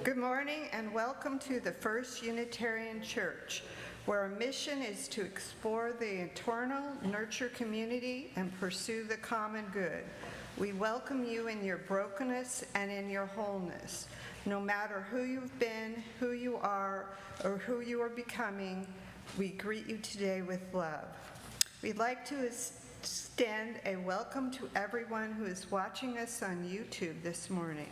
Good morning and welcome to the First Unitarian Church, where our mission is to explore the eternal, nurture community, and pursue the common good. We welcome you in your brokenness and in your wholeness. No matter who you've been, who you are, or who you are becoming, we greet you today with love. We'd like to extend a welcome to everyone who is watching us on YouTube this morning.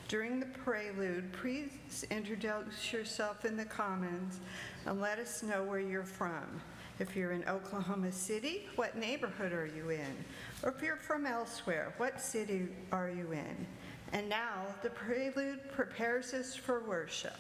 During the prelude, please introduce yourself in the comments and let us know where you're from. If you're in Oklahoma City, what neighborhood are you in? Or if you're from elsewhere, what city are you in? And now, the prelude prepares us for worship.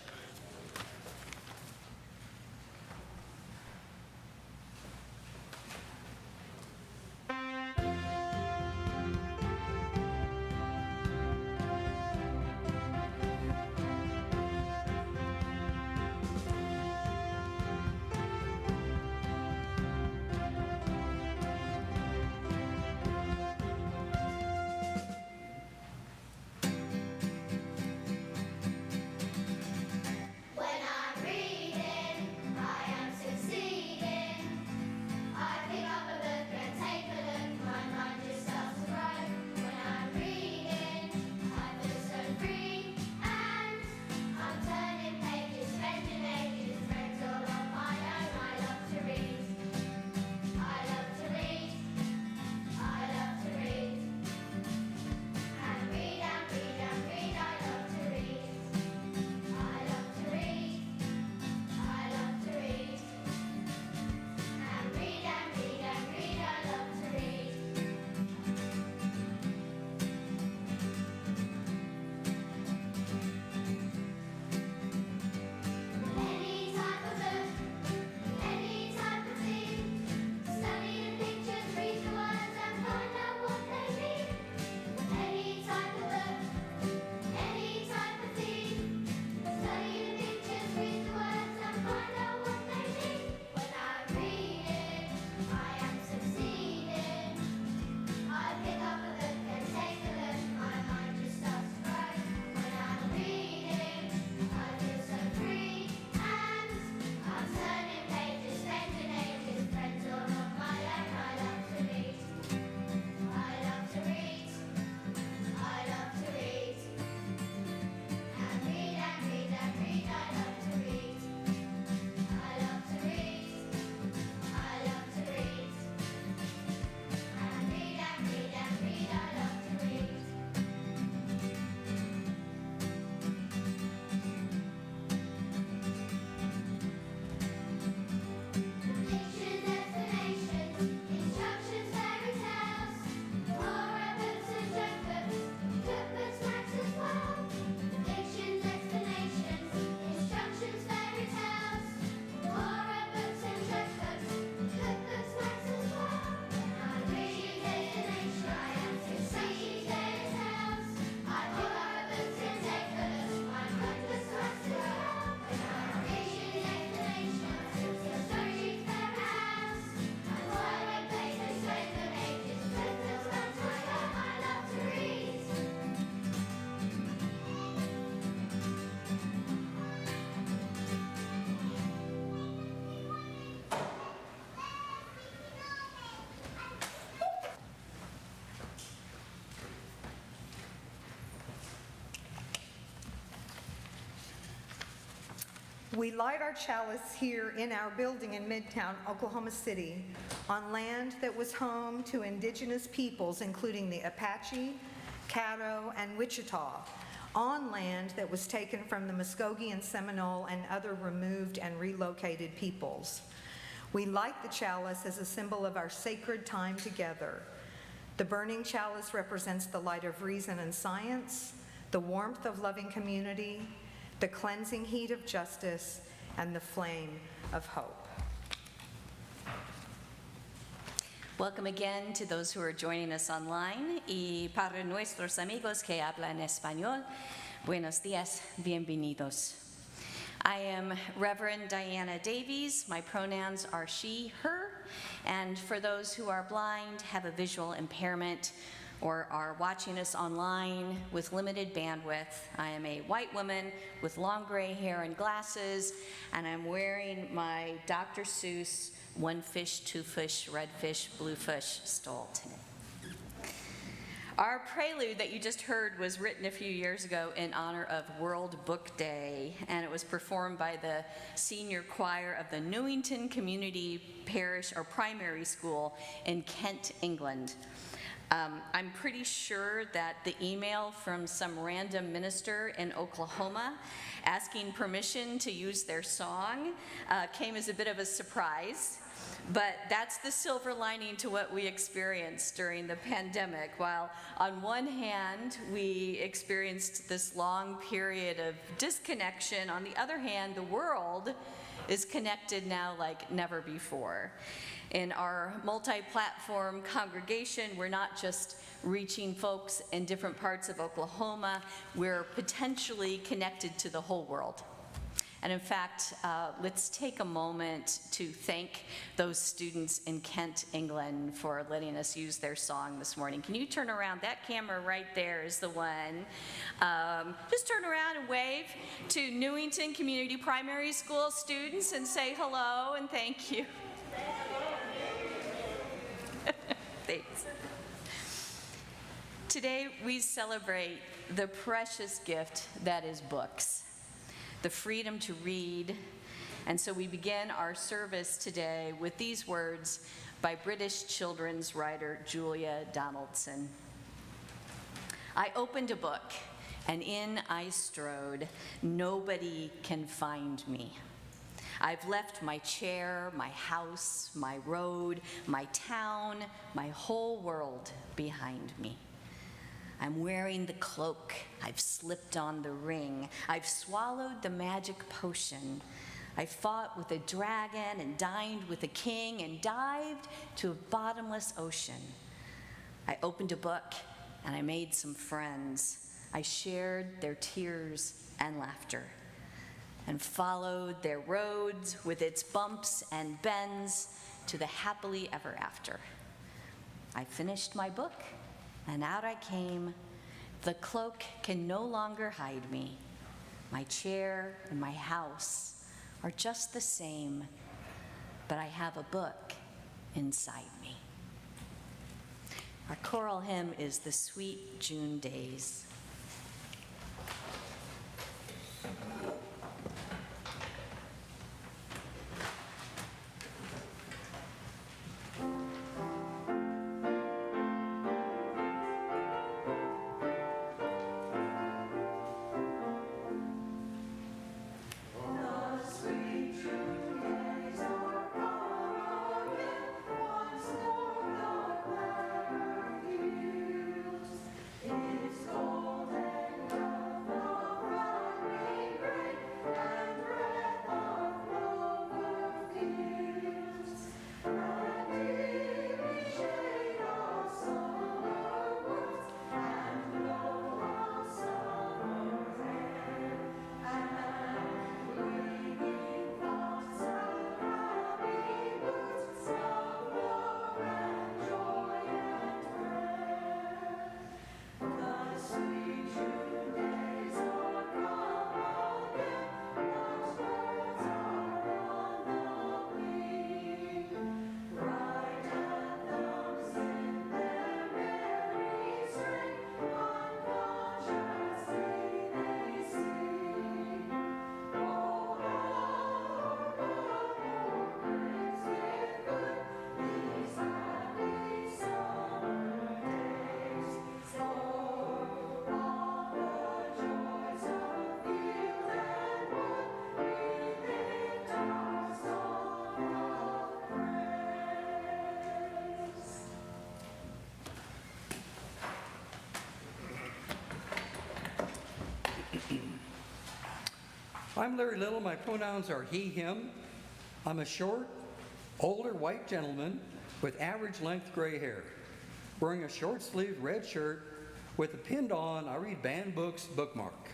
We light our chalice here in our building in Midtown, Oklahoma City, on land that was home to indigenous peoples, including the Apache, Caddo, and Wichita, on land that was taken from the Muskogee and Seminole and other removed and relocated peoples. We light the chalice as a symbol of our sacred time together. The burning chalice represents the light of reason and science, the warmth of loving community, the cleansing heat of justice, and the flame of hope. Welcome again to those who are joining us online, y para nuestros amigos que hablan español, buenos días, bienvenidos. I am Reverend Diana Davies. My pronouns are she, her, and for those who are blind, have a visual impairment, or are watching us online with limited bandwidth, I am a white woman with long gray hair and glasses, and I'm wearing my Dr. Seuss one fish, two fish, red fish, blue fish stole today. Our prelude that you just heard was written a few years ago in honor of World Book Day, and it was performed by the senior choir of the Newington Community Parish or Primary School in Kent, England. I'm pretty sure that the email from some random minister in Oklahoma asking permission to use their song came as a bit of a surprise. But that's the silver lining to what we experienced during the pandemic. While on one hand, we experienced this long period of disconnection, on the other hand, the world is connected now like never before. In our multi-platform congregation, we're not just reaching folks in different parts of Oklahoma, we're potentially connected to the whole world. And in fact, let's take a moment to thank those students in Kent, England for letting us use their song this morning. Can you turn around? That camera right there is the one. Just turn around and wave to Newington Community Primary School students and say hello and thank you. Thanks. Today we celebrate the precious gift that is books, the freedom to read. And so we begin our service today with these words by British children's writer Julia Donaldson. I opened a book, and in I strode. Nobody can find me. I've left my chair, my house, my road, my town, my whole world behind me. I'm wearing the cloak, I've slipped on the ring, I've swallowed the magic potion. I fought with a dragon and dined with a king and dived to a bottomless ocean. I opened a book and I made some friends. I shared their tears and laughter and followed their roads with its bumps and bends to the happily ever after. I finished my book, and out I came. The cloak can no longer hide me. My chair and my house are just the same, but I have a book inside me. Our choral hymn is The Sweet June Days. I'm Larry Little. My pronouns are he, him. I'm a short, older white gentleman with average length gray hair, wearing a short-sleeved red shirt with a pinned on I read banned books bookmark.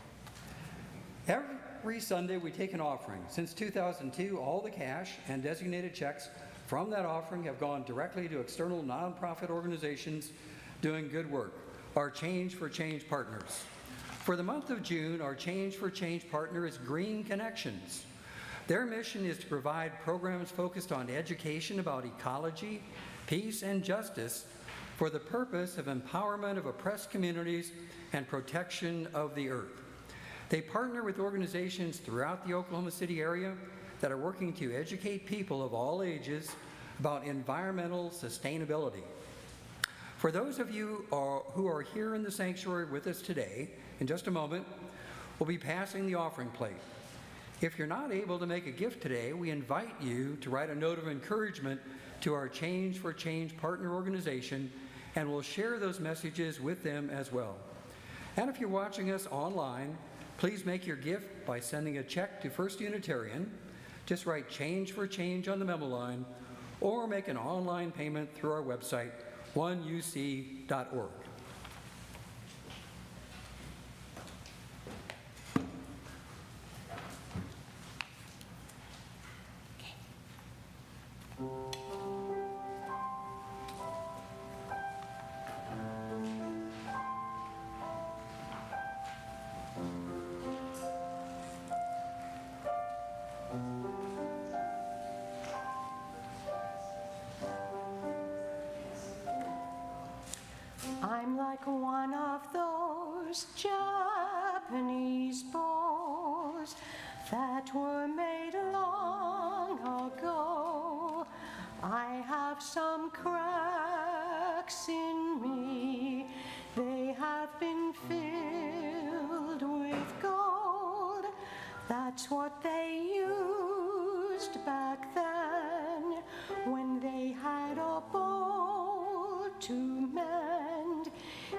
Every Sunday we take an offering. Since 2002, all the cash and designated checks from that offering have gone directly to external nonprofit organizations doing good work, our Change for Change partners. For the month of June, our Change for Change partner is Green Connections. Their mission is to provide programs focused on education about ecology, peace, and justice for the purpose of empowerment of oppressed communities and protection of the earth. They partner with organizations throughout the Oklahoma City area that are working to educate people of all ages about environmental sustainability. For those of you who are here in the sanctuary with us today, in just a moment, we'll be passing the offering plate. If you're not able to make a gift today, we invite you to write a note of encouragement to our Change for Change partner organization, and we'll share those messages with them as well. And if you're watching us online, please make your gift by sending a check to First Unitarian. Just write Change for Change on the memo line, or make an online payment through our website, 1UC.org. I'm like one of those Japanese bows that were made long ago. I have some cracks in me. They have been filled with gold. That's what they used back then when they had a bow to mend.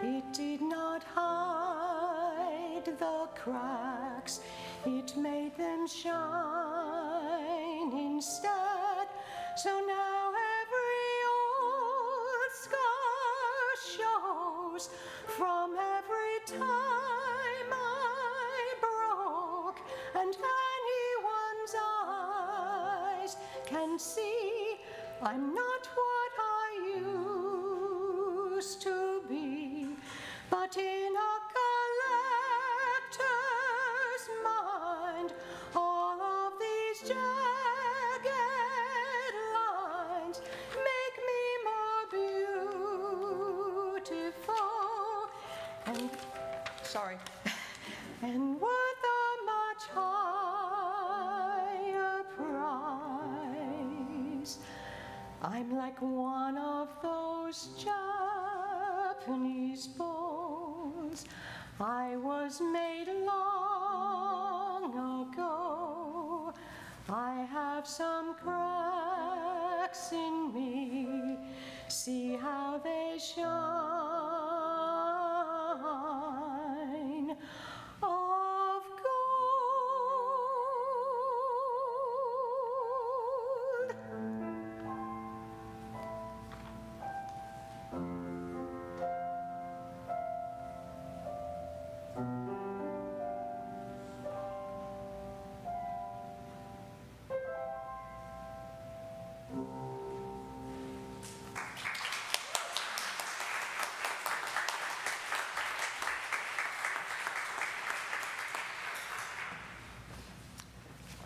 It did not hide the cracks, it made them shine instead. So now every old scar shows from every time I broke, and anyone's eyes can see I'm not what I used to be. But in a collector's mind, all of these jagged lines make me more beautiful and, and worth a much higher price. I'm like one of those Japanese bows. I was made long ago. I have some cracks in me. See how they shine of gold.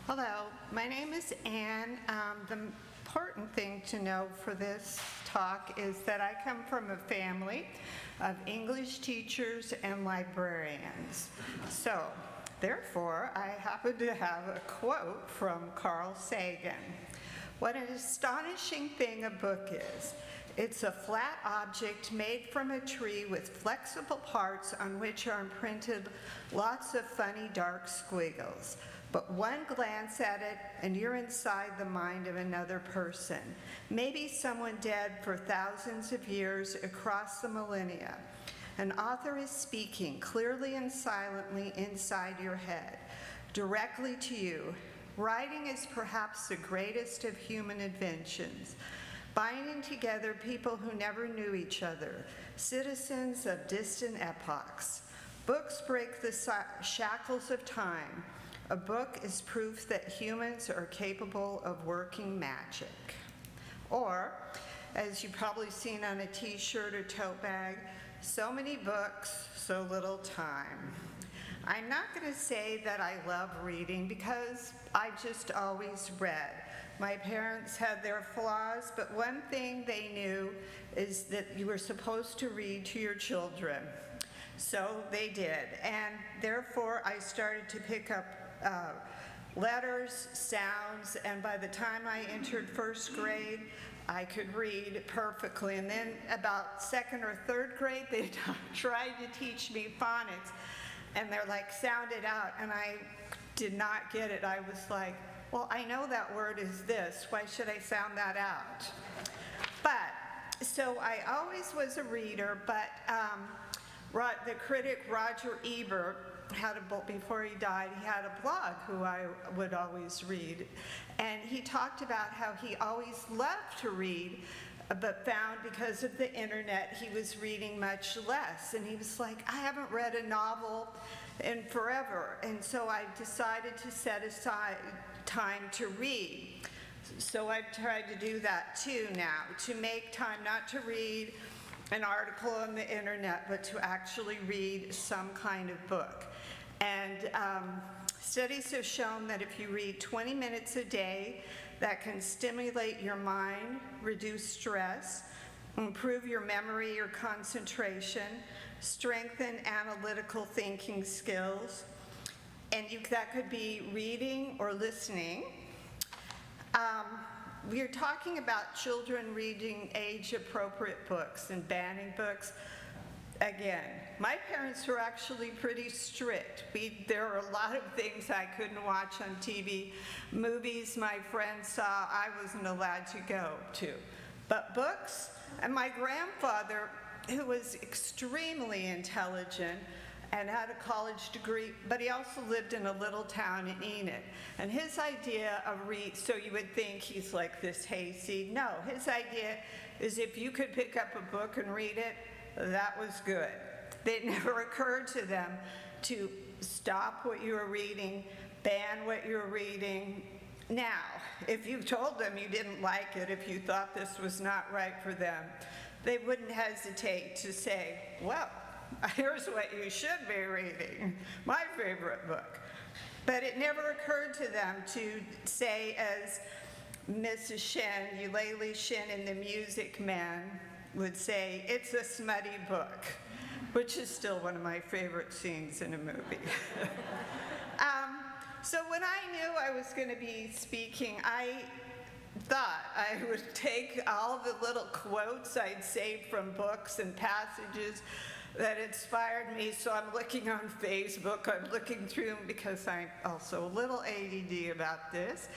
Hello, my name is Ann. The important thing to know for this talk is that I come from a family of English teachers and librarians. So, therefore, I happen to have a quote from Carl Sagan. What an astonishing thing a book is. It's a flat object made from a tree with flexible parts on which are imprinted lots of funny dark squiggles. But one glance at it and you're inside the mind of another person, maybe someone dead for thousands of years across the millennia. An author is speaking clearly and silently inside your head, directly to you. Writing is perhaps the greatest of human inventions, binding together people who never knew each other, citizens of distant epochs. Books break the shackles of time. A book is proof that humans are capable of working magic. Or, as you've probably seen on a t-shirt or tote bag, so many books, so little time. I'm not going to say that I love reading because I just always read. My parents had their flaws, but one thing they knew is that you were supposed to read to your children. So they did, and therefore I started to pick up letters, sounds, and by the time I entered first grade, I could read perfectly. And then about second or third grade, they tried to teach me phonics, and they're like, sound it out, and I did not get it. I was like, well, I know that word is this. Why should I sound that out? But, so I always was a reader, but the critic Roger Ebert had before he died, he had a blog who I would always read. And he talked about how he always loved to read, but found because of the internet, he was reading much less. And he was like, I haven't read a novel in forever. And so I decided to set aside time to read. So I've tried to do that too now, to make time not to read an article on the internet, but to actually read some kind of book. And studies have shown that if you read 20 minutes a day, that can stimulate your mind, reduce stress, improve your memory or concentration, strengthen analytical thinking skills, and that could be reading or listening. We are talking about children reading age-appropriate books and banning books. Again, my parents were actually pretty strict. There were a lot of things I couldn't watch on TV. Movies my friends saw, I wasn't allowed to go to. But books, and my grandfather, who was extremely intelligent and had a college degree, but he also lived in a little town in Enid. And his idea of so you would think he's like this hayseed. No, his idea is if you could pick up a book and read it, that was good. It never occurred to them to stop what you were reading, ban what you were reading. Now, if you told them you didn't like it, if you thought this was not right for them, they wouldn't hesitate to say, well, here's what you should be reading, my favorite book. But it never occurred to them to say, as Mrs. Shen, Eulalie Shen in The Music Man would say, it's a smutty book, which is still one of my favorite scenes in a movie. So when I knew I was going to be speaking, I thought I would take all the little quotes I'd saved from books and passages that inspired me. So I'm looking on Facebook, I'm looking through them because I'm also a little ADD about this.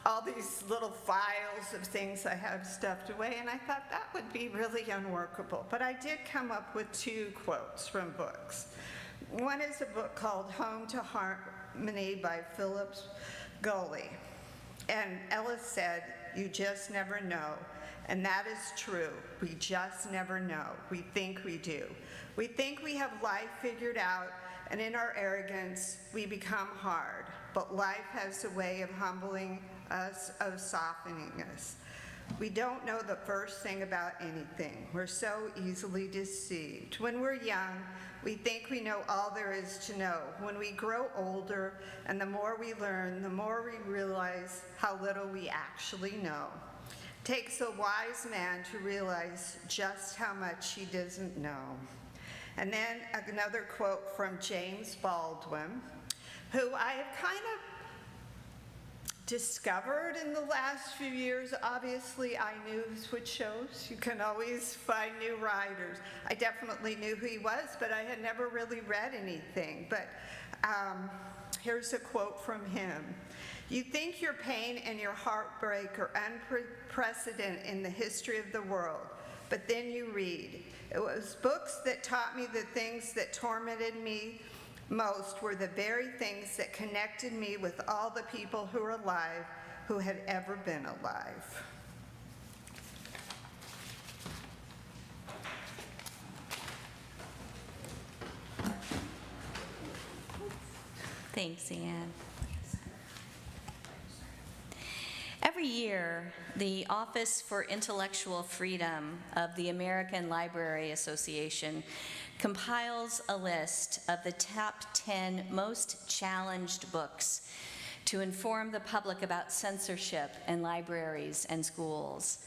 All these little files of things I have stuffed away, and I thought that would be really unworkable. But I did come up with 2 quotes from books. One is a book called Home to Harmony by Philip Gulley. And Ella said, you just never know. And that is true. We just never know. We think we do. We think we have life figured out, and in our arrogance, we become hard. But life has a way of humbling us, of softening us. We don't know the first thing about anything. We're so easily deceived. When we're young, we think we know all there is to know. When we grow older, and the more we learn, the more we realize how little we actually know. It takes a wise man to realize just how much he doesn't know. And then another quote from James Baldwin, who I have kind of discovered in the last few years. Obviously, I knew switch shows. You can always find new writers. I definitely knew who he was, but I had never really read anything. But here's a quote from him. You think your pain and your heartbreak are unprecedented in the history of the world, but then you read. It was books that taught me the things that tormented me most were the very things that connected me with all the people who were alive who had ever been alive. Thanks, Anne. Every Every year, the Office for Intellectual Freedom of the American Library Association compiles a list of the top 10 most challenged books to inform the public about censorship in libraries and schools.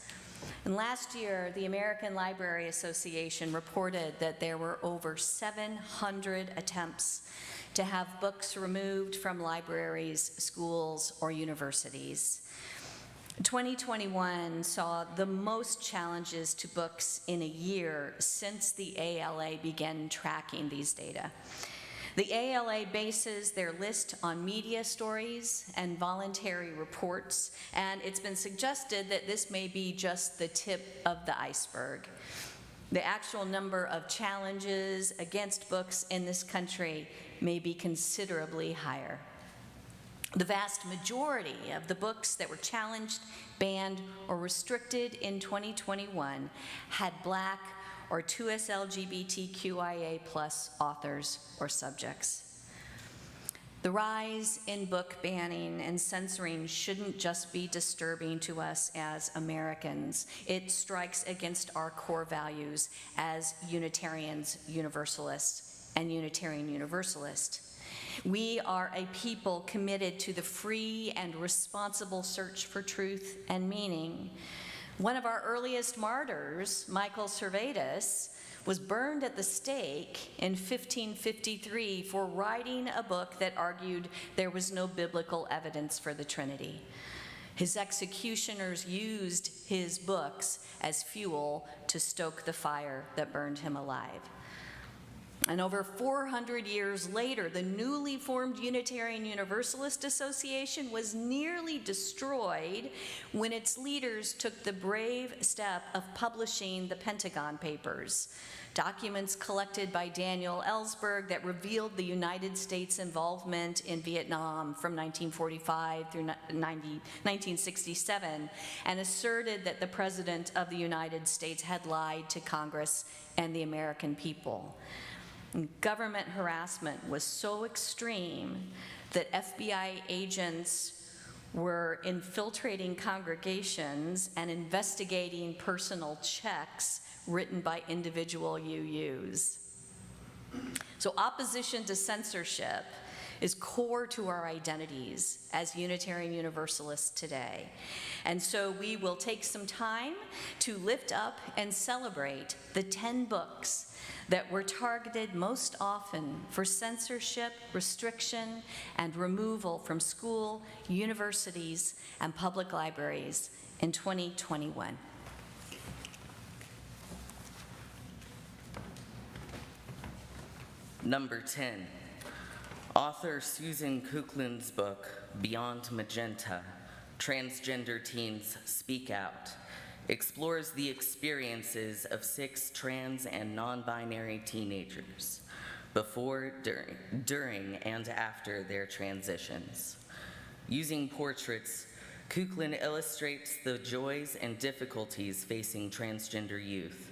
And last year, the American Library Association reported that there were over 700 attempts to have books removed from libraries, schools, or universities. 2021 saw the most challenges to books in a year since the ALA began tracking these data. The ALA bases their list on media stories and voluntary reports, and it's been suggested that this may be just the tip of the iceberg. The actual number of challenges against books in this country may be considerably higher. The vast majority of the books that were challenged, banned, or restricted in 2021 had Black or 2S LGBTQIA+ authors or subjects. The rise in book banning and censoring shouldn't just be disturbing to us as Americans. It strikes against our core values as Unitarians, Universalists, and Unitarian Universalist. We are a people committed to the free and responsible search for truth and meaning. One of our earliest martyrs, Michael Servetus, was burned at the stake in 1553 for writing a book that argued there was no biblical evidence for the Trinity. His executioners used his books as fuel to stoke the fire that burned him alive. And over 400 years later, the newly formed Unitarian Universalist Association was nearly destroyed when its leaders took the brave step of publishing the Pentagon Papers, documents collected by Daniel Ellsberg that revealed the United States' involvement in Vietnam from 1945 through 1967, and asserted that the President of the United States had lied to Congress and the American people. Government harassment was so extreme that FBI agents were infiltrating congregations and investigating personal checks written by individual UUs. So opposition to censorship is core to our identities as Unitarian Universalists today. And so we will take some time to lift up and celebrate the 10 books that were targeted most often for censorship, restriction, and removal from school, universities, and public libraries in 2021. Number 10, author Susan Kuchlin's book, Beyond Magenta, Transgender Teens Speak Out, explores the experiences of 6 trans and non-binary teenagers before, during, and after their transitions. Using portraits, Kuchlin illustrates the joys and difficulties facing transgender youth.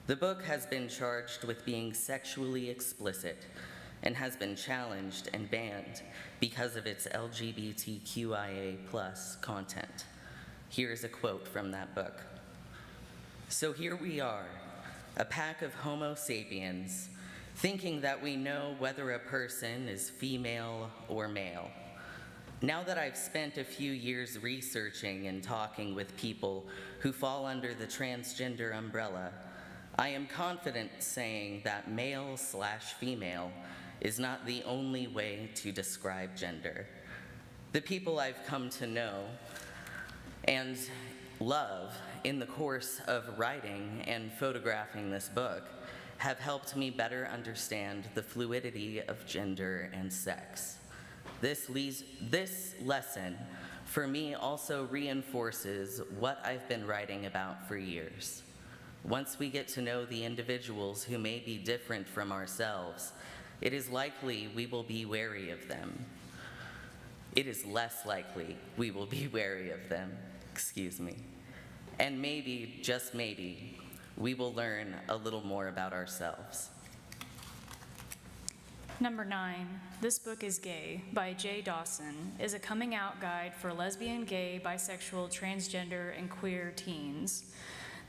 The book has been charged with being sexually explicit and has been challenged and banned because of its LGBTQIA+ content. Here's a quote from that book. "So here we are, a pack of Homo sapiens, thinking that we know whether a person is female or male. Now that I've spent a few years researching and talking with people who fall under the transgender umbrella, I am confident saying that male/female is not the only way to describe gender. The people I've come to know and love in the course of writing and photographing this book have helped me better understand the fluidity of gender and sex. This lesson for me also reinforces what I've been writing about for years. Once we get to know the individuals who may be different from ourselves, it is likely we will be wary of them. It is less likely we will be wary of them, and maybe, just maybe, we will learn a little more about ourselves." Number 9, This Book is Gay by Jay Dawson is a coming out guide for lesbian, gay, bisexual, transgender, and queer teens.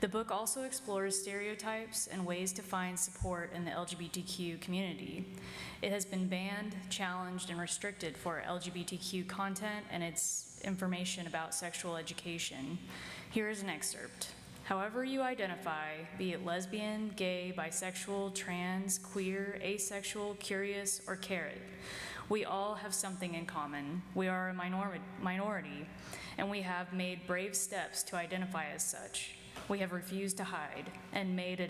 The book also explores stereotypes and ways to find support in the LGBTQ community. It has been banned, challenged, and restricted for LGBTQ content and its information about sexual education. Here is an excerpt. However you identify, be it lesbian, gay, bisexual, trans, queer, asexual, curious, or carrot, we all have something in common. We are a minority, and we have made brave steps to identify as such. We have refused to hide and made a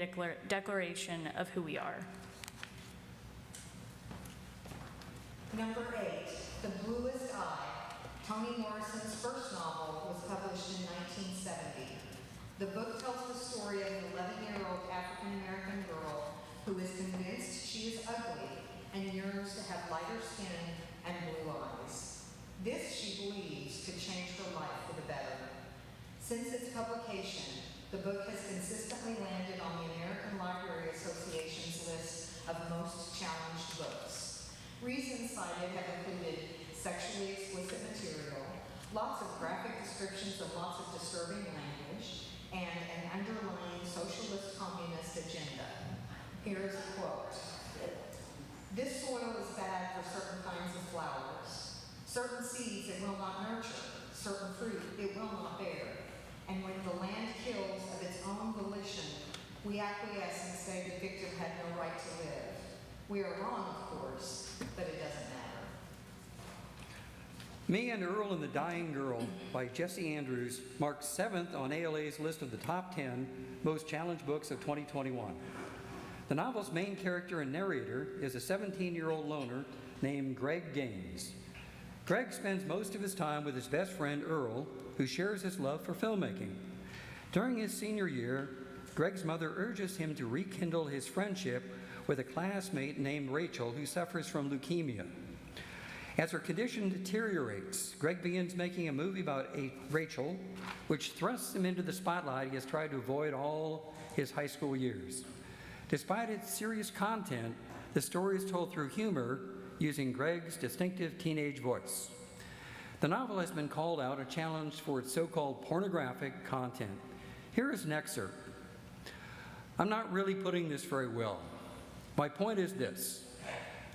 declaration of who we are. Number 8, The Bluest Eye. Toni Morrison's first novel was published in 1970. The book tells the story of an 11-year-old African-American girl who is convinced she is ugly and yearns to have lighter skin and blue eyes. This, she believes, could change her life for the better. Since its publication, the book has consistently landed on the American Library Association's list of most challenged books. Reasons cited have included sexually explicit material, lots of graphic descriptions of lots of disturbing language, and an underlying socialist communist agenda. Here is a quote. This soil is bad for certain kinds of flowers. Certain seeds it will not nurture, certain fruit it will not bear. And when the land kills of its own volition, we acquiesce and say the victim had no right to live. We are wrong, of course, but it doesn't matter. Me and Earl and the Dying Girl by Jesse Andrews marked 7th on ALA's list of the top 10 most challenged books of 2021. The novel's main character and narrator is a 17-year-old loner named Greg Gaines. Greg spends most of his time with his best friend Earl, who shares his love for filmmaking. During his senior year, Greg's mother urges him to rekindle his friendship with a classmate named Rachel who suffers from leukemia. As her condition deteriorates, Greg begins making a movie about Rachel, which thrusts him into the spotlight he has tried to avoid all his high school years. Despite its serious content, the story is told through humor using Greg's distinctive teenage voice. The novel has been called out a challenge for its so-called pornographic content. Here is an excerpt. I'm not really putting this very well. My point is this.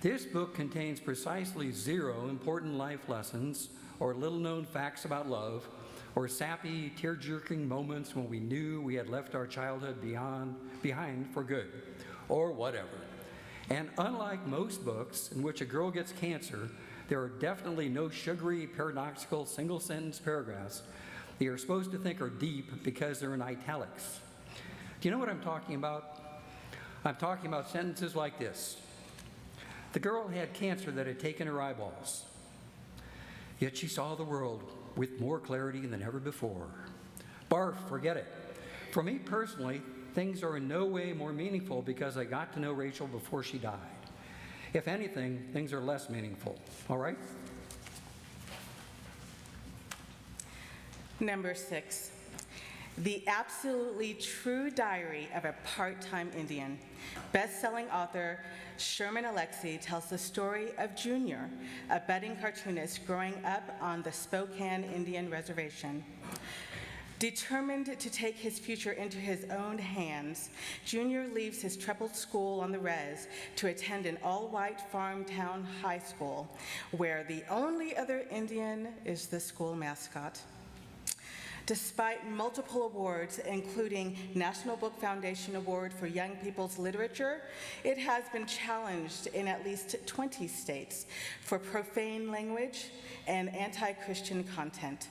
This book contains precisely 0 important life lessons or little-known facts about love or sappy, tear-jerking moments when we knew we had left our childhood behind for good, or whatever. And unlike most books in which a girl gets cancer, there are definitely no sugary, paradoxical, single-sentence paragraphs that you're supposed to think are deep because they're in italics. Do you know what I'm talking about? I'm talking about sentences like this. The girl had cancer that had taken her eyeballs, yet she saw the world with more clarity than ever before. Barf, forget it. For me personally, things are in no way more meaningful because I got to know Rachel before she died. If anything, things are less meaningful, all right? Number 6, The Absolutely True Diary of a Part-Time Indian. Best-selling author Sherman Alexie tells the story of Junior, a budding cartoonist growing up on the Spokane Indian Reservation. Determined to take his future into his own hands, Junior leaves his troubled school on the res to attend an all-white farm town high school, where the only other Indian is the school mascot. Despite multiple awards, including National Book Foundation Award for Young People's Literature, it has been challenged in at least 20 states for profane language and anti-Christian content.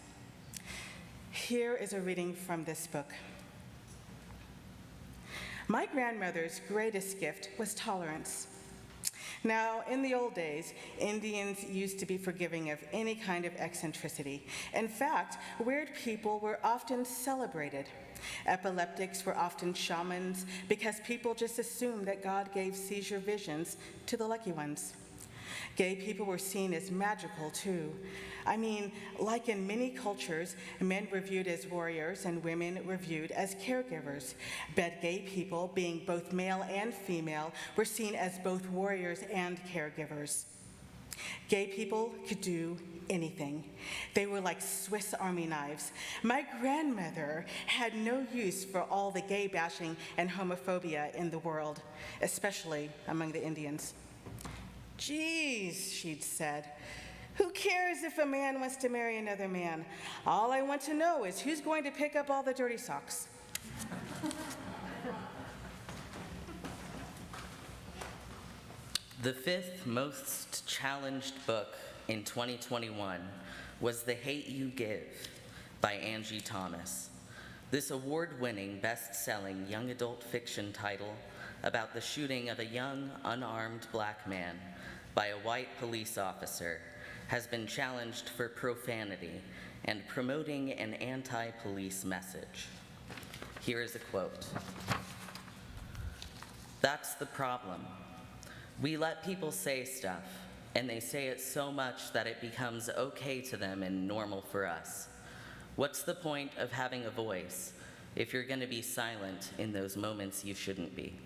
Here is a reading from this book. My grandmother's greatest gift was tolerance. Now, in the old days, Indians used to be forgiving of any kind of eccentricity. In fact, weird people were often celebrated. Epileptics were often shamans because people just assumed that God gave seizure visions to the lucky ones. Gay people were seen as magical, too. I mean, like in many cultures, men were viewed as warriors and women were viewed as caregivers. But gay people, being both male and female, were seen as both warriors and caregivers. Gay people could do anything. They were like Swiss Army knives. My grandmother had no use for all the gay bashing and homophobia in the world, especially among the Indians. "Geez," she'd said, "who cares if a man wants to marry another man? All I want to know is who's going to pick up all the dirty socks." The fifth most challenged book in 2021 was The Hate You Give by Angie Thomas. This award-winning, best-selling young adult fiction title about the shooting of a young, unarmed black man by a white police officer has been challenged for profanity and promoting an anti-police message. Here is a quote. "That's the problem. We let people say stuff, and they say it so much that it becomes okay to them and normal for us. What's the point of having a voice if you're going to be silent in those moments you shouldn't be?"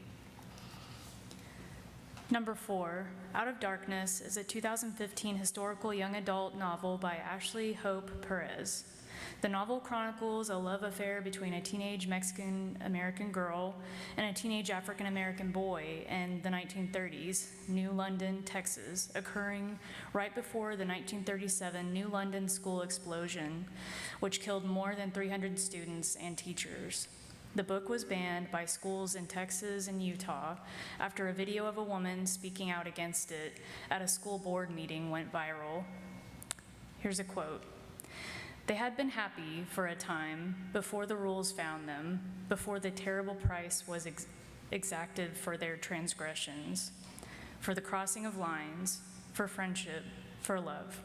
Number 4, Out of Darkness is a 2015 historical young adult novel by Ashley Hope Perez. The novel chronicles a love affair between a teenage Mexican-American girl and a teenage African-American boy in the 1930s, New London, Texas, occurring right before the 1937 New London school explosion, which killed more than 300 students and teachers. The book was banned by schools in Texas and Utah after a video of a woman speaking out against it at a school board meeting went viral. Here's a quote. "They had been happy for a time before the rules found them, before the terrible price was exacted for their transgressions, for the crossing of lines, for friendship, for love."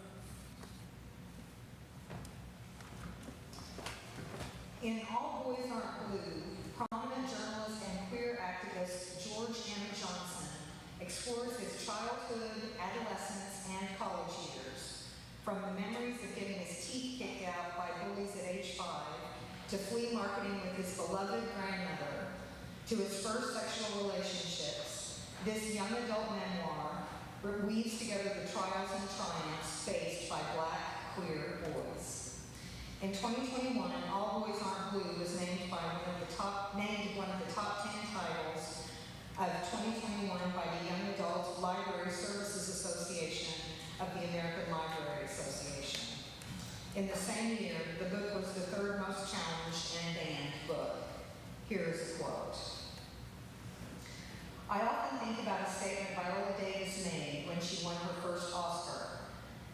In All Boys Aren't Blue, prominent journalist and queer activist George M. Johnson explores his childhood, adolescence, and college years, from the memories of getting his teeth kicked out by bullies at age 5, to flea marketing with his beloved grandmother, to his first sexual relationships. This young adult memoir weaves together the trials and triumphs faced by Black queer boys. In 2021, All Boys Aren't Blue was named one of the top 10 titles of 2021 by the Young Adult Library Services Association of the American Library Association. In the same year, the book was the third most challenged and banned book. Here is a quote. "I often think about a statement Viola Davis made when she won her first Oscar.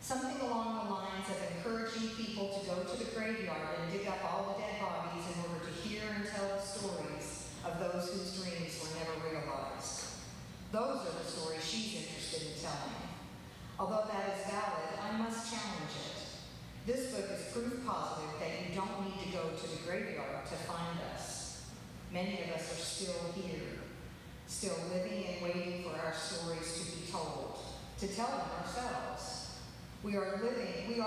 Something along the lines of encouraging people to go to the graveyard and dig up all the dead bodies in order to hear and tell the stories of those whose dreams were never realized. Those are the stories she's interested in telling. Although that is valid, I must challenge it. This book is proof positive that you don't need to go to the graveyard to find us. Many of us are still here, still living and waiting for our stories to be told, to tell them ourselves. We are the living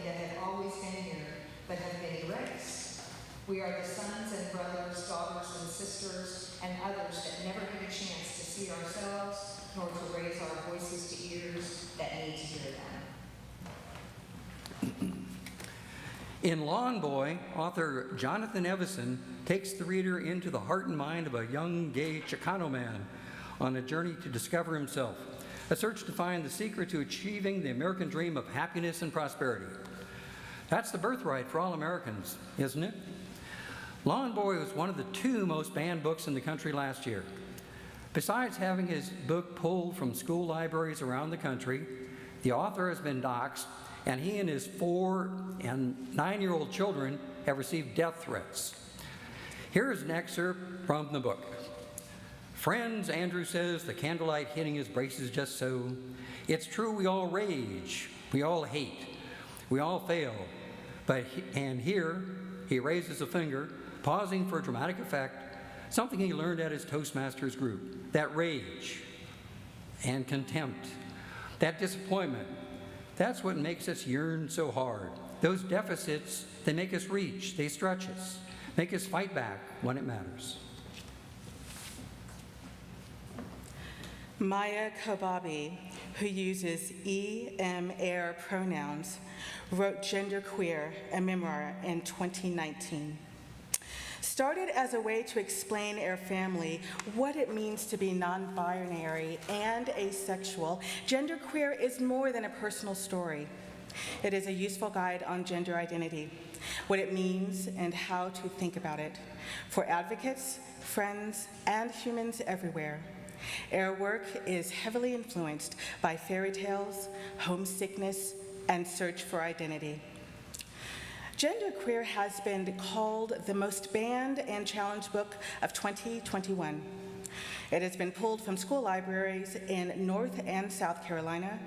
that have always been here, but have been erased. We are the sons and brothers, daughters and sisters, and others that never get a chance to see ourselves, nor to raise our voices to ears that need to hear them." In Lawn Boy, author Jonathan Evison takes the reader into the heart and mind of a young gay Chicano man on a journey to discover himself, a search to find the secret to achieving the American dream of happiness and prosperity. That's the birthright for all Americans, isn't it? Lawn Boy was one of the 2 most banned books in the country last year. Besides having his book pulled from school libraries around the country, the author has been doxxed, and he and his 4 and 9-year-old children have received death threats. Here is an excerpt from the book. "Friends," Andrew says, the candlelight hitting his braces just so. "It's true, we all rage, we all hate, we all fail. And here, he raises a finger, pausing for dramatic effect, something he learned at his Toastmasters group, that rage and contempt That disappointment, that's what makes us yearn so hard. Those deficits, they make us reach, they stretch us, make us fight back when it matters. Maya Kobabe, who uses er pronouns, wrote Genderqueer, a memoir, in 2019. Started as a way to explain our family what it means to be non-binary and asexual, Genderqueer is more than a personal story. It is a useful guide on gender identity, what it means and how to think about it, for advocates, friends, and humans everywhere. Our work is heavily influenced by fairy tales, homesickness, and search for identity. Genderqueer has been called the most banned and challenged book of 2021. It has been pulled from school libraries in North and South Carolina,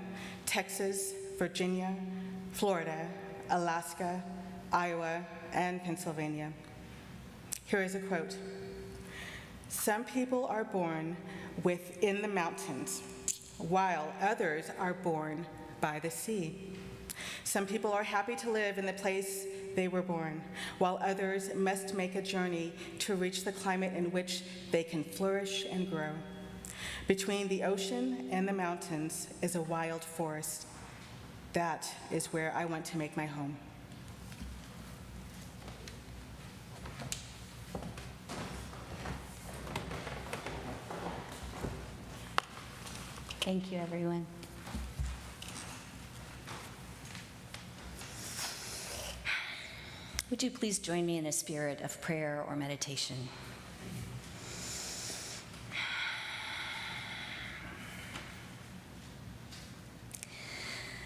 Texas, Virginia, Florida, Alaska, Iowa, and Pennsylvania. Here is a quote. "Some people are born within the mountains, while others are born by the sea. Some people are happy to live in the place they were born, while others must make a journey to reach the climate in which they can flourish and grow. Between the ocean and the mountains is a wild forest. That is where I want to make my home." Thank you, everyone. Would you please join me in a spirit of prayer or meditation?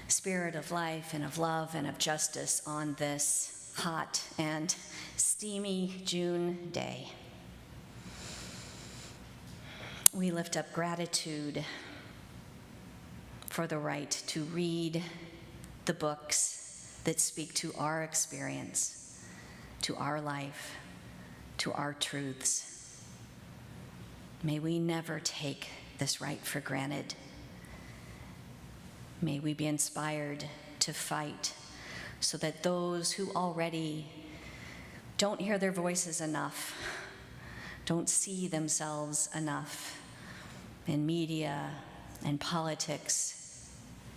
Spirit of life and of love and of justice on this hot and steamy June day, we lift up gratitude for the right to read the books that speak to our experience, to our life, to our truths. May we never take this right for granted. May we be inspired to fight so that those who already don't hear their voices enough, don't see themselves enough in media and politics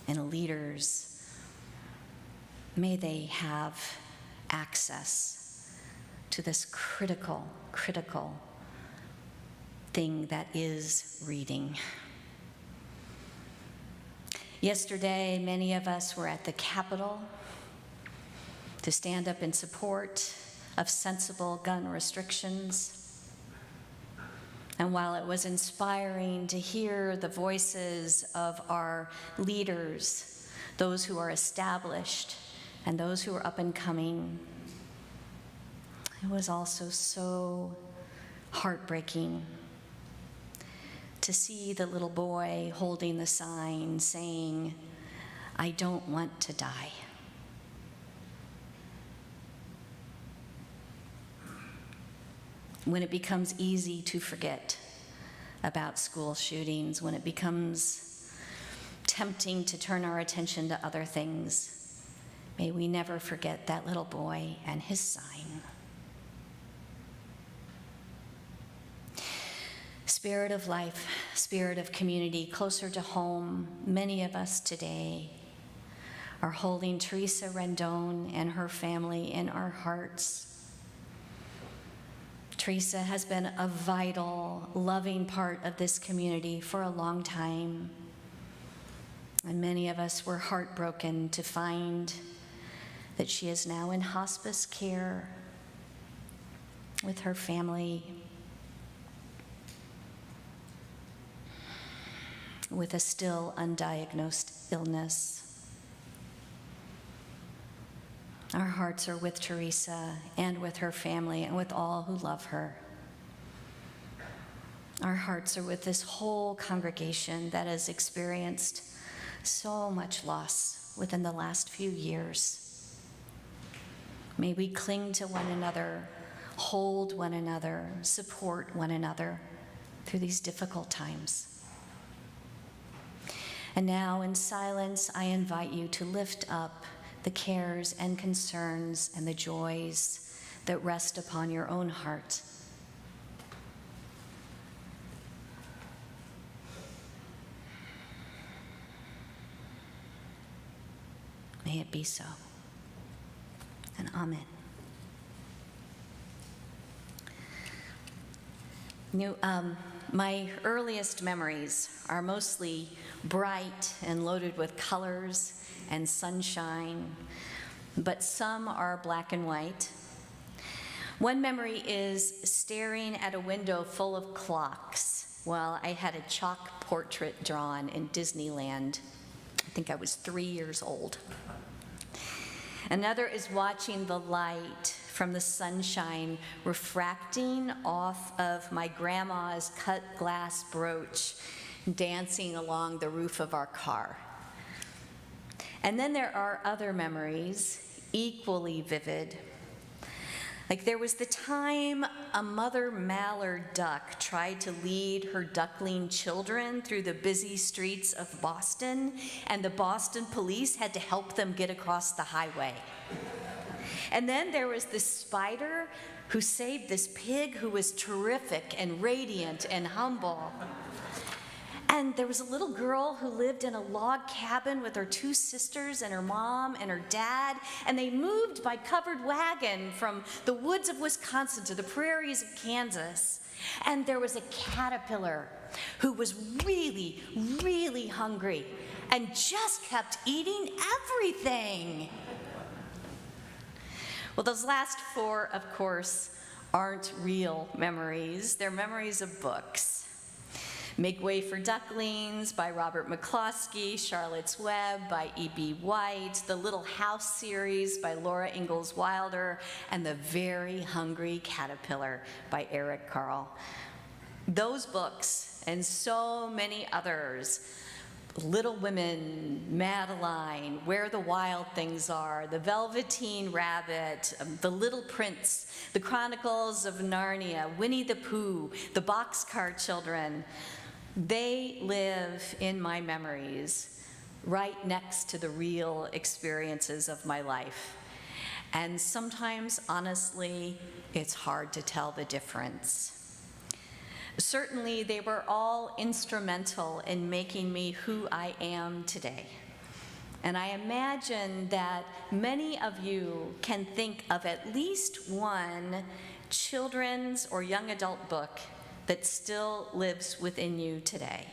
and leaders, may they have access to this critical thing that is reading. Yesterday, many of us were at the Capitol to stand up in support of sensible gun restrictions. And while it was inspiring to hear the voices of our leaders, those who are established and those who are up and coming, it was also so heartbreaking to see the little boy holding the sign saying, "I don't want to die." When it becomes easy to forget about school shootings, when it becomes tempting to turn our attention to other things, may we never forget that little boy and his sign. Spirit of life, spirit of community, closer to home, many of us today are holding Teresa Rendon and her family in our hearts. Teresa has been a vital, loving part of this community for a long time. And many of us were heartbroken to find that she is now in hospice care with her family, with a still undiagnosed illness. Our hearts are with Teresa and with her family and with all who love her. Our hearts are with this whole congregation that has experienced so much loss within the last few years. May we cling to one another, hold one another, support one another through these difficult times. And now, in silence, I invite you to lift up the cares and concerns and the joys that rest upon your own heart. May it be so. And amen. My earliest memories are mostly bright and loaded with colors and sunshine, but some are black and white. One memory is staring at a window full of clocks while I had a chalk portrait drawn in Disneyland. I think I was 3 years old. Another is watching the light from the sunshine refracting off of my grandma's cut glass brooch, dancing along the roof of our car. And then there are other memories, equally vivid. Like there was the time a mother mallard duck tried to lead her duckling children through the busy streets of Boston, and the Boston police had to help them get across the highway. And then there was this spider who saved this pig who was terrific and radiant and humble. And there was a little girl who lived in a log cabin with her 2 sisters and her mom and her dad, and they moved by covered wagon from the woods of Wisconsin to the prairies of Kansas. And there was a caterpillar who was really, really hungry and just kept eating everything. Well, those last 4, of course, aren't real memories. They're memories of books. Make Way for Ducklings by Robert McCloskey, Charlotte's Web by E.B. White, the Little House series by Laura Ingalls Wilder, and The Very Hungry Caterpillar by Eric Carle. Those books and so many others, Little Women, Madeline, Where the Wild Things Are, The Velveteen Rabbit, The Little Prince, The Chronicles of Narnia, Winnie the Pooh, The Boxcar Children, they live in my memories right next to the real experiences of my life. And sometimes, honestly, it's hard to tell the difference. Certainly, they were all instrumental in making me who I am today. And I imagine that many of you can think of at least one children's or young adult book that still lives within you today.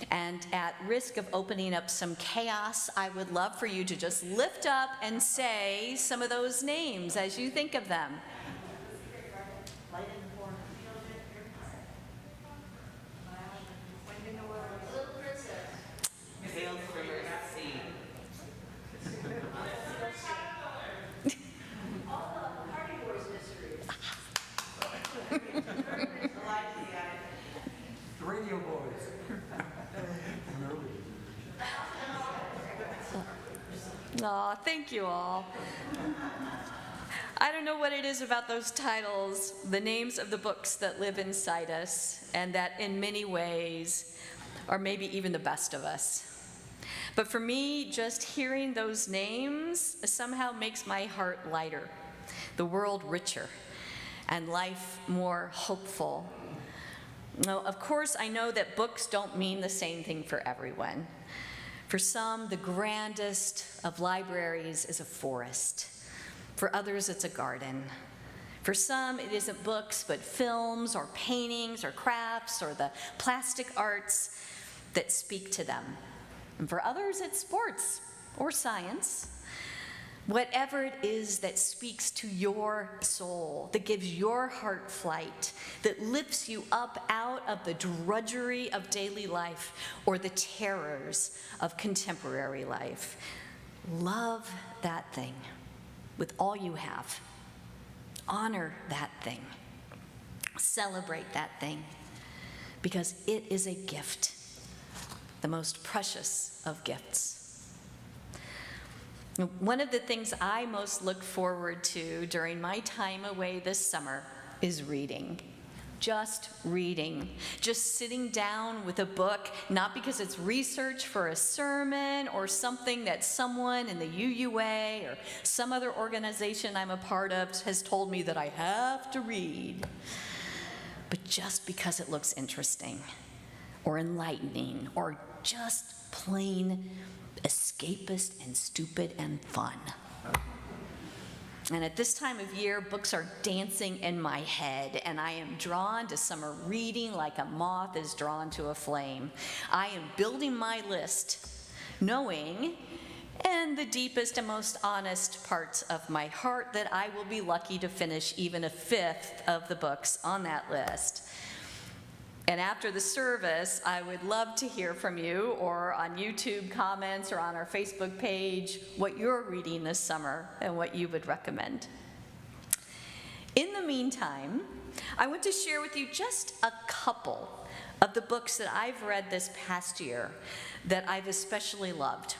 And at risk of opening up some chaos, I would love for you to just lift up and say some of those names as you think of them. Radio Boys. Aw, thank you all. I don't know what it is about those titles, the names of the books that live inside us, and that in many ways are maybe even the best of us. But for me, just hearing those names somehow makes my heart lighter, the world richer, and life more hopeful. Now, of course, I know that books don't mean the same thing for everyone. For some, the grandest of libraries is a forest. For others, it's a garden. For some, it isn't books, but films or paintings or crafts or the plastic arts that speak to them. And for others, it's sports or science. Whatever it is that speaks to your soul, that gives your heart flight, that lifts you up out of the drudgery of daily life or the terrors of contemporary life. Love that thing with all you have. Honor that thing. Celebrate that thing, because it is a gift, the most precious of gifts. One of the things I most look forward to during my time away this summer is reading. just reading, just sitting down with a book, not because it's research for a sermon or something that someone in the UUA or some other organization I'm a part of has told me that I have to read, but just because it looks interesting or enlightening or just plain escapist and stupid and fun. And at this time of year, books are dancing in my head, and I am drawn to summer reading like a moth is drawn to a flame. I am building my list, knowing, in the deepest and most honest parts of my heart, that I will be lucky to finish even a fifth of the books on that list. And after the service, I would love to hear from you, or on YouTube comments or on our Facebook page, what you're reading this summer and what you would recommend. In the meantime, I want to share with you just a couple of the books that I've read this past year that I've especially loved.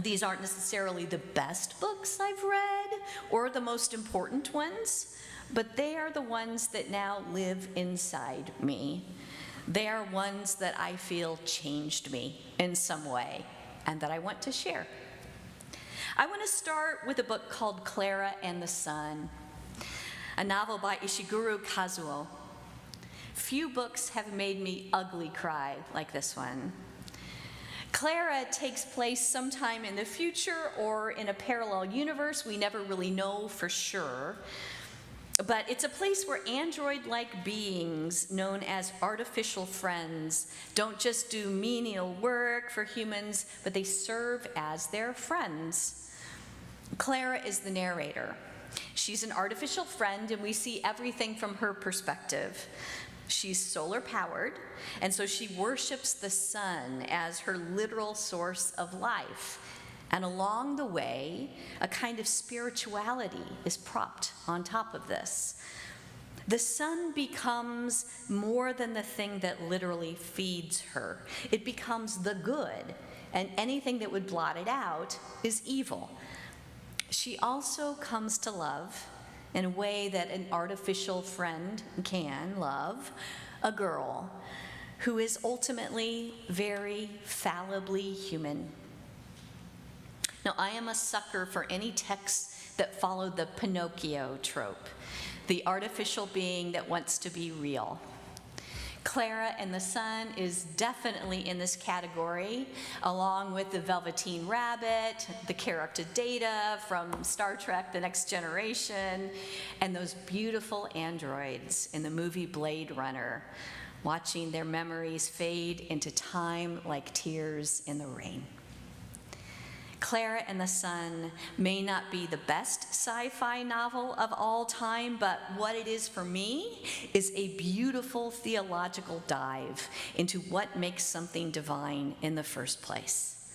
These aren't necessarily the best books I've read or the most important ones, but they are the ones that now live inside me. They are ones that I feel changed me in some way and that I want to share. I want to start with a book called Clara and the Sun, a novel by Ishiguro Kazuo. Few books have made me ugly cry like this one. Clara takes place sometime in the future or in a parallel universe. We never really know for sure. But it's a place where android-like beings known as artificial friends don't just do menial work for humans, but they serve as their friends. Clara is the narrator. She's an artificial friend, and we see everything from her perspective. She's solar-powered, and so she worships the sun as her literal source of life. And along the way, a kind of spirituality is propped on top of this. The sun becomes more than the thing that literally feeds her. It becomes the good, and anything that would blot it out is evil. She also comes to love in a way that an artificial friend can love, a girl who is ultimately very fallibly human. Now, I am a sucker for any texts that follow the Pinocchio trope, the artificial being that wants to be real. Clara and the Sun is definitely in this category, along with the Velveteen Rabbit, the character Data from Star Trek: The Next Generation, and those beautiful androids in the movie Blade Runner, watching their memories fade into time like tears in the rain. Clara and the Sun may not be the best sci-fi novel of all time, but what it is for me is a beautiful theological dive into what makes something divine in the first place.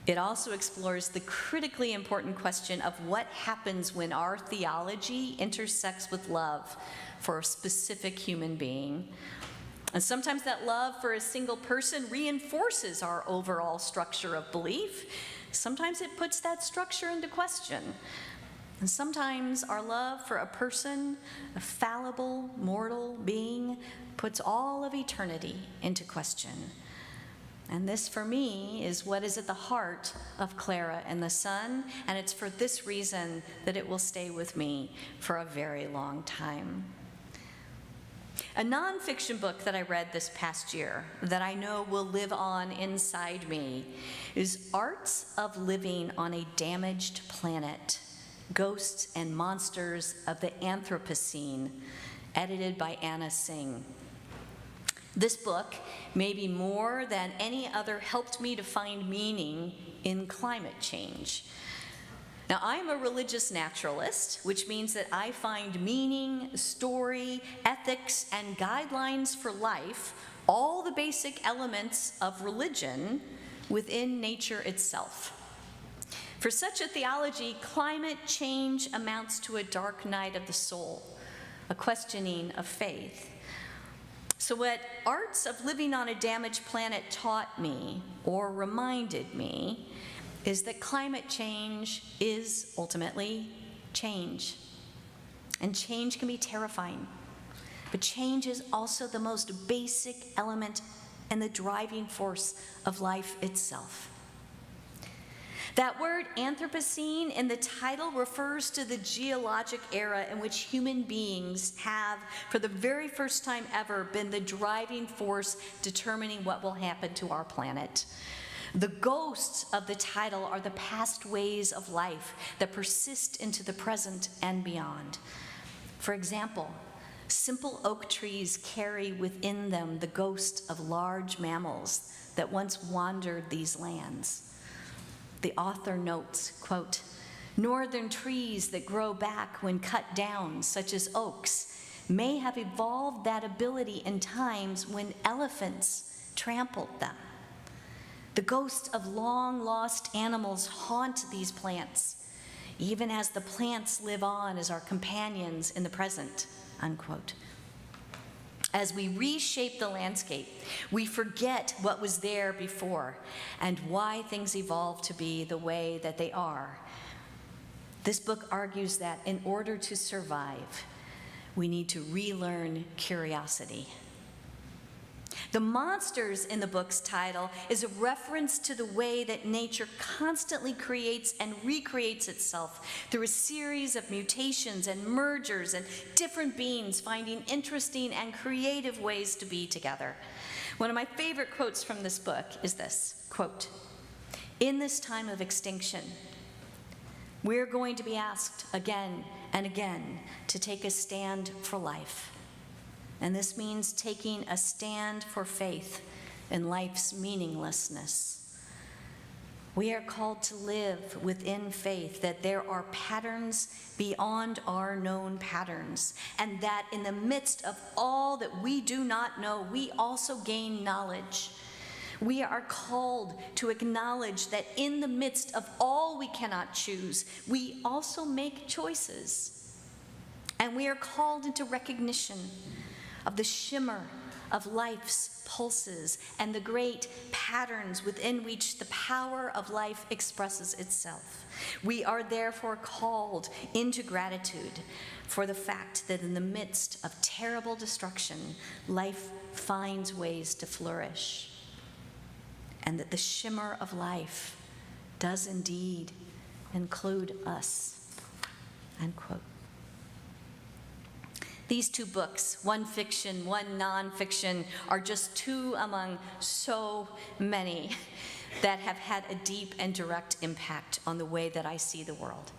It also explores the critically important question of what happens when our theology intersects with love for a specific human being. And sometimes that love for a single person reinforces our overall structure of belief. Sometimes it puts that structure into question. And sometimes our love for a person, a fallible, mortal being, puts all of eternity into question. And this, for me, is what is at the heart of Clara and the Sun, and it's for this reason that it will stay with me for a very long time. A nonfiction book that I read this past year that I know will live on inside me is Arts of Living on a Damaged Planet, Ghosts and Monsters of the Anthropocene, edited by Anna Singh. This book, maybe more than any other, helped me to find meaning in climate change. Now, I'm a religious naturalist, which means that I find meaning, story, ethics, and guidelines for life, all the basic elements of religion, within nature itself. For such a theology, climate change amounts to a dark night of the soul, a questioning of faith. So what Arts of Living on a Damaged Planet taught me, or reminded me, is that climate change is ultimately change. And change can be terrifying. But change is also the most basic element and the driving force of life itself. That word Anthropocene in the title refers to the geologic era in which human beings have, for the very first time ever, been the driving force determining what will happen to our planet. The ghosts of the title are the past ways of life that persist into the present and beyond. For example, simple oak trees carry within them the ghost of large mammals that once wandered these lands. The author notes, quote, "Northern trees that grow back when cut down, such as oaks, may have evolved that ability in times when elephants trampled them. The ghosts of long-lost animals haunt these plants, even as the plants live on as our companions in the present," unquote. As we reshape the landscape, we forget what was there before and why things evolved to be the way that they are. This book argues that in order to survive, we need to relearn curiosity. The monsters in the book's title is a reference to the way that nature constantly creates and recreates itself through a series of mutations and mergers and different beings finding interesting and creative ways to be together. One of my favorite quotes from this book is this, quote, "In this time of extinction, we're going to be asked again and again to take a stand for life. And this means taking a stand for faith in life's meaninglessness. We are called to live within faith that there are patterns beyond our known patterns, and that in the midst of all that we do not know, we also gain knowledge. We are called to acknowledge that in the midst of all we cannot choose, we also make choices. And we are called into recognition of the shimmer of life's pulses and the great patterns within which the power of life expresses itself. We are therefore called into gratitude for the fact that in the midst of terrible destruction, life finds ways to flourish, and that the shimmer of life does indeed include us," unquote. These two books, one fiction, one nonfiction, are just two among so many that have had a deep and direct impact on the way that I see the world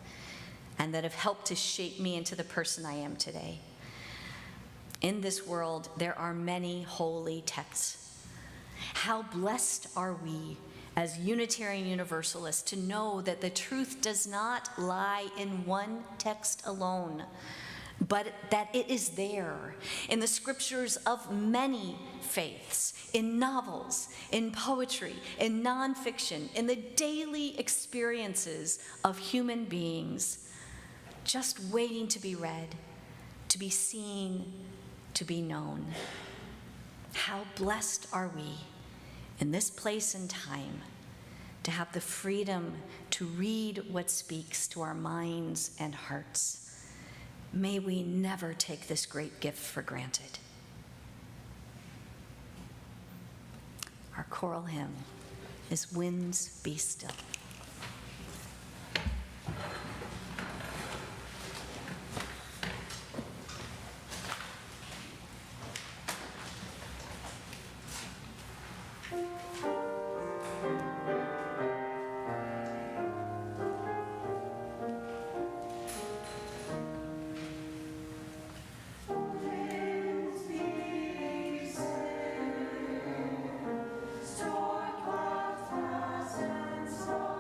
and that have helped to shape me into the person I am today. In this world, there are many holy texts. How blessed are we as Unitarian Universalists to know that the truth does not lie in one text alone, but that it is there in the scriptures of many faiths, in novels, in poetry, in nonfiction, in the daily experiences of human beings, just waiting to be read, to be seen, to be known. How blessed are we in this place and time to have the freedom to read what speaks to our minds and hearts. May we never take this great gift for granted. Our choral hymn is "Winds Be Still." Storm clouds pass and so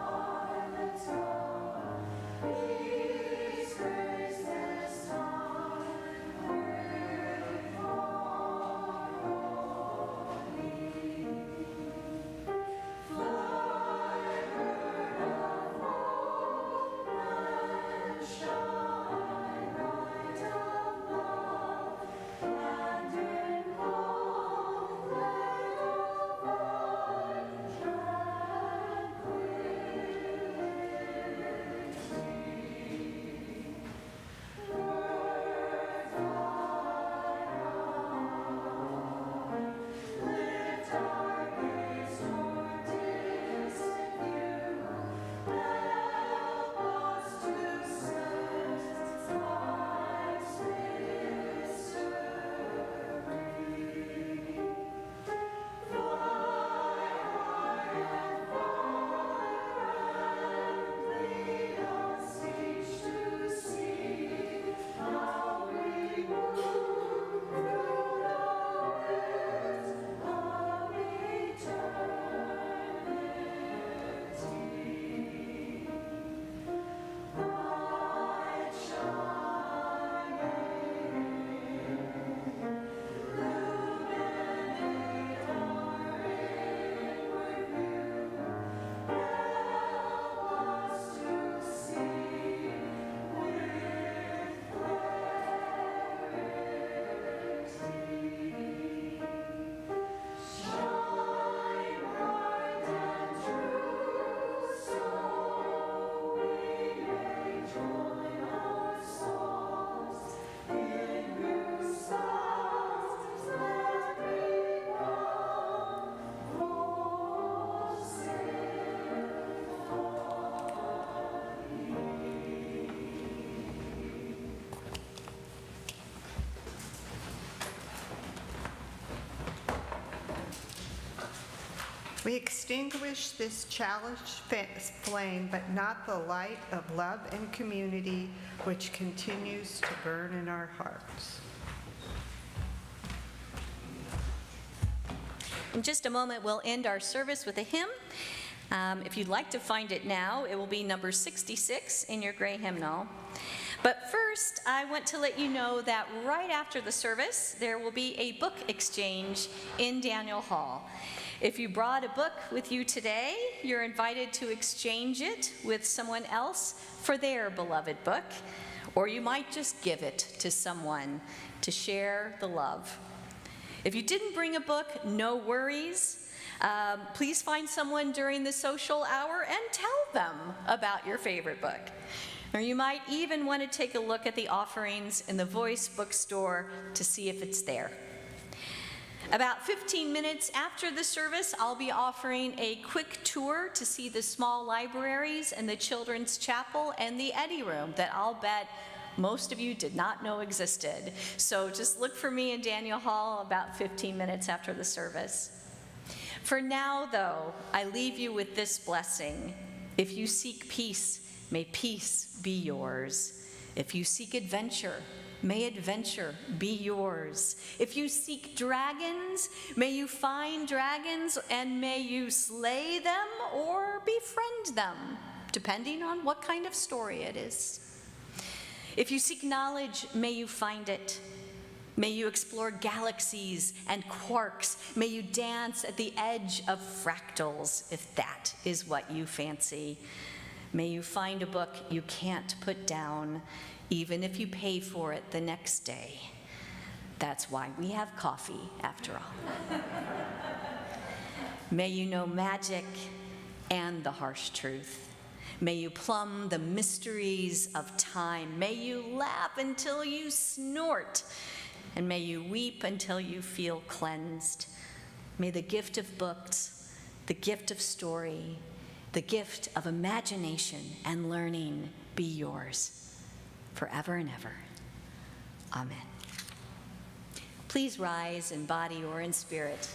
We extinguish this challenged flame, but not the light of love and community which continues to burn in our hearts. In just a moment, we'll end our service with a hymn. If you'd like to find it now, it will be number 66 in your gray hymnal. But first, I want to let you know that right after the service, there will be a book exchange in Daniel Hall. If you brought a book with you today, you're invited to exchange it with someone else for their beloved book, or you might just give it to someone to share the love. If you didn't bring a book, no worries. Please find someone during the social hour and tell them about your favorite book. Or you might even want to take a look at the offerings in the Voice bookstore to see if it's there. About 15 minutes after the service, I'll be offering a quick tour to see the small libraries and the children's chapel and the Eddy Room that I'll bet most of you did not know existed. So just look for me in Daniel Hall about 15 minutes after the service. For now, though, I leave you with this blessing. If you seek peace, may peace be yours. If you seek adventure, may adventure be yours. If you seek dragons, may you find dragons and may you slay them or befriend them, depending on what kind of story it is. If you seek knowledge, may you find it. May you explore galaxies and quarks. May you dance at the edge of fractals, if that is what you fancy. May you find a book you can't put down, even if you pay for it the next day. That's why we have coffee, after all. May you know magic and the harsh truth. May you plumb the mysteries of time. May you laugh until you snort. And may you weep until you feel cleansed. May the gift of books, the gift of story, the gift of imagination and learning be yours forever and ever. Amen. Please rise in body or in spirit.